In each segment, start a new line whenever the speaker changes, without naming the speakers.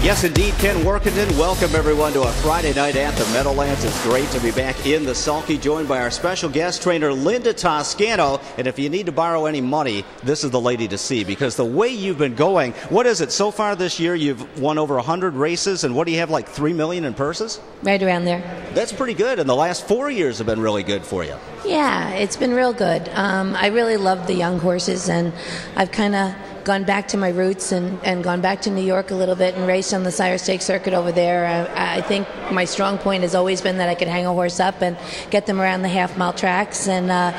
Yes, indeed, Ken Workington. Welcome, everyone, to a Friday night at the Meadowlands. It's great to be back in the Sulky, joined by our special guest trainer, Linda Toscano. And if you need to borrow any money, this is the lady to see, because the way you've been going, what is it? So far this year, you've won over 100 races, and what do you have, like 3 million in purses?
Right around there.
That's pretty good, and the last 4 years have been really good for you.
Yeah, it's been real good. I really love the young horses, and I've kind of gone back to my roots and gone back to New York a little bit and raced on the Sire Stakes circuit over there. I think my strong point has always been that I could hang a horse up and get them around the half-mile tracks, and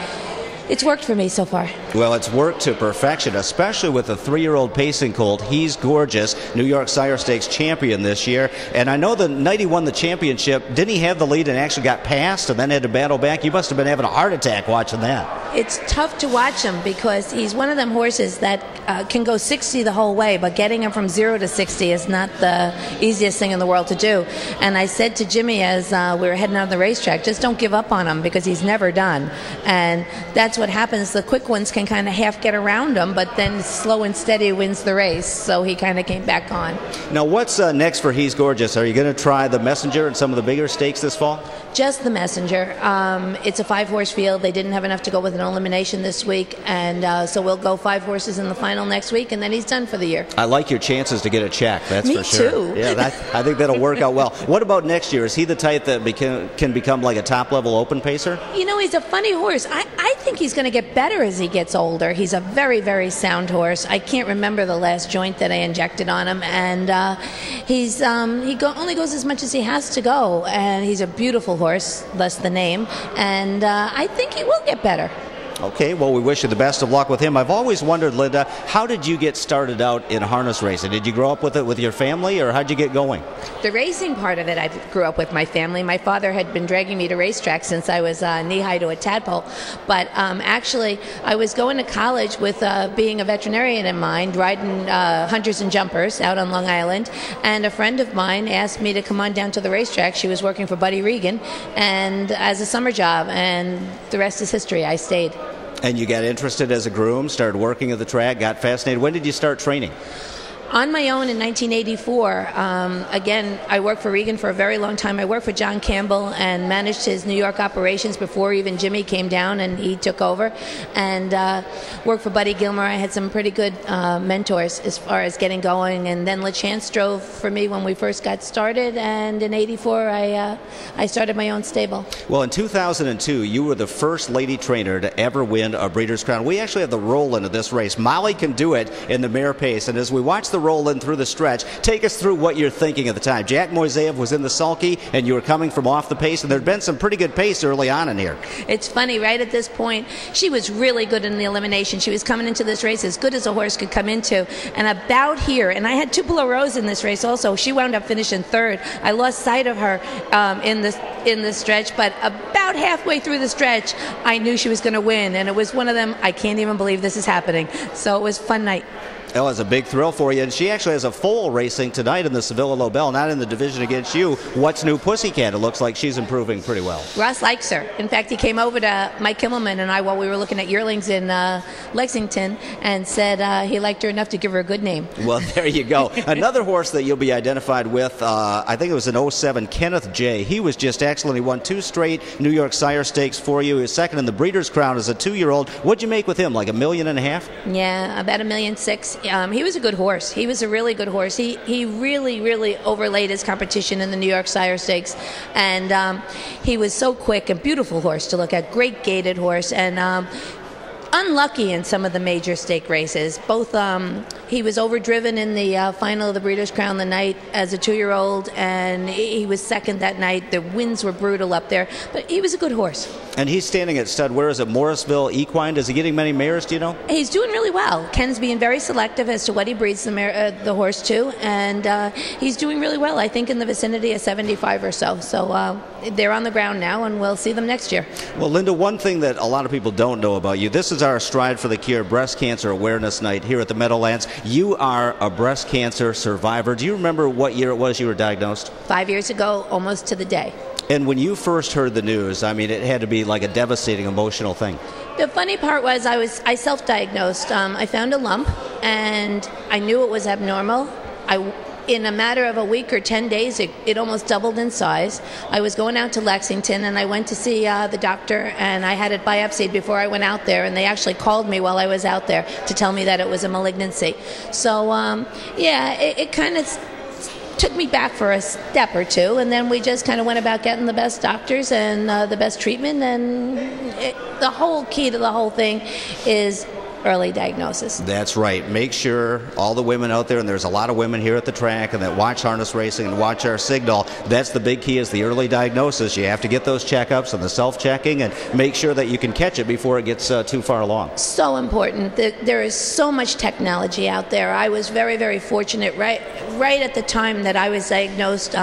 it's worked for me so far.
Well, it's worked to perfection, especially with a 3-year-old pacing colt. He's gorgeous, New York Sire Stakes champion this year. And I know the night he won the championship, didn't he have the lead and actually got passed and then had to battle back? You must have been having a heart attack watching that.
It's tough to watch him because he's one of them horses that can go 60 the whole way, but getting him from 0 to 60 is not the easiest thing in the world to do. And I said to Jimmy as we were heading out of the racetrack, just don't give up on him because he's never done. And that's what happens. The quick ones can kind of half get around him, but then slow and steady wins the race. So he kind of came back on.
Now, what's next for He's Gorgeous? Are you going to try the Messenger and some of the bigger stakes this fall?
Just the Messenger. It's a 5-horse field. They didn't have enough to go with an elimination this week, and so we'll go 5 horses in the final next week, and then he's done for the year.
I like your chances to get a check, that's
Me
for sure.
too.
Yeah, I think that'll work out well. What about next year? Is he the type that can become like a top-level open pacer?
You know, he's a funny horse. I think he's going to get better as he gets older. He's a very, very sound horse. I can't remember the last joint that I injected on him, and he only goes as much as he has to go, and he's a beautiful horse, thus the name, and I think he will get better.
Okay, well, we wish you the best of luck with him. I've always wondered, Linda, how did you get started out in harness racing? Did you grow up with it with your family, or how'd you get going?
The racing part of it, I grew up with my family. My father had been dragging me to racetracks since I was knee-high to a tadpole. But actually, I was going to college with being a veterinarian in mind, riding hunters and jumpers out on Long Island. And a friend of mine asked me to come on down to the racetrack. She was working for Buddy Regan and as a summer job, and the rest is history. I stayed.
And you got interested as a groom, started working at the track, got fascinated. When did you start training?
On my own in 1984. Again, I worked for Regan for a very long time. I worked for John Campbell and managed his New York operations before even Jimmy came down and he took over. And worked for Buddy Gilmore. I had some pretty good mentors as far as getting going. And then LaChance drove for me when we first got started. And in '84, I started my own stable.
Well, in 2002, you were the first lady trainer to ever win a Breeders' Crown. We actually have the roll into this race. Molly can do it in the mare pace. And as we watch the roll in through the stretch, take us through what you're thinking at the time. Jack Moiseyev was in the sulky, and you were coming from off the pace, and there'd been some pretty good pace early on in here.
It's funny, right at this point, she was really good in the elimination. She was coming into this race as good as a horse could come into, and about here, and I had Tupelo Rose in this race also. She wound up finishing third. I lost sight of her in the stretch, but about halfway through the stretch, I knew she was going to win, and it was one of them, I can't even believe this is happening. So it was a fun night.
That was a big thrill for you, and she actually has a foal racing tonight in the Sevilla Lobel, not in the division against you. What's New Pussycat? It looks like she's improving pretty well.
Ross likes her. In fact, he came over to Mike Kimmelman and I while we were looking at yearlings in Lexington and said he liked her enough to give her a good name.
Well, there you go. Another horse that you'll be identified with, I think it was in '07, Kenneth J. He was just excellent. He won 2 straight New York Sire Stakes for you. He was second in the Breeders' Crown as a 2-year-old. What'd you make with him, like $1.5 million?
Yeah, about $1.6 million. He was a good horse. He was a really good horse. He really, really overlaid his competition in the New York Sire Stakes. And he was so quick and beautiful horse to look at. Great gaited horse. And unlucky in some of the major stake races. Both he was overdriven in the final of the Breeders' Crown the night as a 2-year-old, and he was second that night. The winds were brutal up there, but he was a good horse.
And he's standing at stud, where is it, Morrisville Equine? Is he getting many mares, do you know?
He's doing really well. Ken's being very selective as to what he breeds the horse to, and he's doing really well, I think in the vicinity of 75 or so. So they're on the ground now, and we'll see them next year.
Well, Linda, one thing that a lot of people don't know about you, this is our Stride for the Cure Breast Cancer Awareness Night here at the Meadowlands. You are a breast cancer survivor. Do you remember what year it was you were diagnosed?
5 years ago, almost to the day.
And when you first heard the news, I mean, it had to be like a devastating emotional thing.
The funny part was I self-diagnosed. I found a lump, and I knew it was abnormal. I in a matter of a week or 10 days, it almost doubled in size. I was going out to Lexington, and I went to see the doctor, and I had it biopsied before I went out there, and they actually called me while I was out there to tell me that it was a malignancy. So, yeah, it kind of took me back for a step or two, and then we just kind of went about getting the best doctors and the best treatment, and the whole key to the whole thing is early diagnosis.
That's right. Make sure all the women out there, and there's a lot of women here at the track and that watch harness racing and watch our signal, that's the big key, is the early diagnosis. You have to get those checkups and the self-checking and make sure that you can catch it before it gets too far along.
So important. There is so much technology out there. I was very, very fortunate right at the time that I was diagnosed.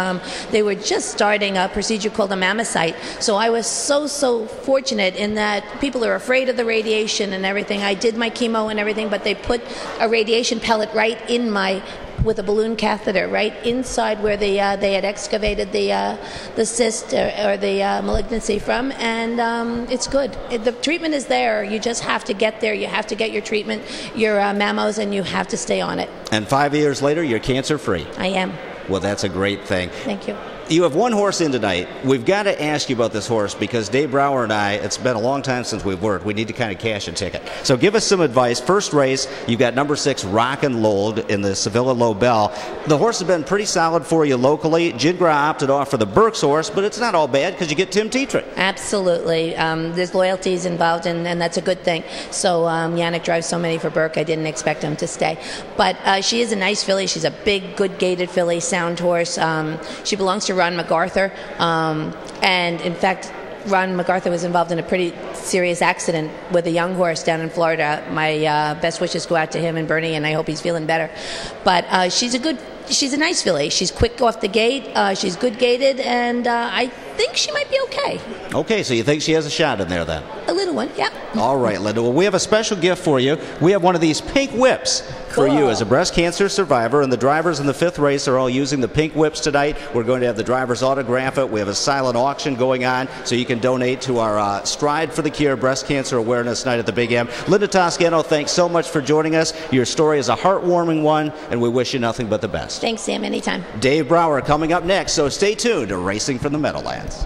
They were just starting a procedure called a mammocyte. So I was so fortunate in that people are afraid of the radiation and everything. I did my chemo and everything, but they put a radiation pellet right in with a balloon catheter right inside where they had excavated the cyst or the malignancy from, and it's good. The treatment is there. You just have to get there. You have to get your treatment, your mammos, and you have to stay on it.
And 5 years later, you're cancer-free.
I am.
Well, that's a great thing.
Thank you.
You have one horse in tonight. We've got to ask you about this horse because Dave Brower and I, it's been a long time since we've worked. We need to kind of cash a ticket. So give us some advice. First race, you've got number 6, Rockin' Lold in the Sevilla Lobel. The horse has been pretty solid for you locally. Gidgra opted off for the Burks horse, but it's not all bad because you get Tim Tetrick.
Absolutely. There's loyalties involved, and that's a good thing. So Yannick drives so many for Burke, I didn't expect him to stay. But she is a nice filly. She's a big, good-gaited filly, sound horse. She belongs to Ron MacArthur, and in fact Ron MacArthur was involved in a pretty serious accident with a young horse down in Florida. My best wishes go out to him and Bernie, and I hope he's feeling better. But she's a nice filly. She's quick off the gate, she's good gaited, and I think she might be okay.
Okay, so you think she has a shot in there then?
A little one, yeah.
All right, Linda. Well, we have a special gift for you. We have one of these pink whips for you as a breast cancer survivor, and the drivers in the 5th race are all using the pink whips tonight. We're going to have the drivers autograph it. We have a silent auction going on, so you can donate to our Stride for the Cure Breast Cancer Awareness Night at the Big M. Linda Toscano, thanks so much for joining us. Your story is a heartwarming one, and we wish you nothing but the best.
Thanks, Sam. Anytime.
Dave Brower coming up next, so stay tuned to Racing from the Meadowlands.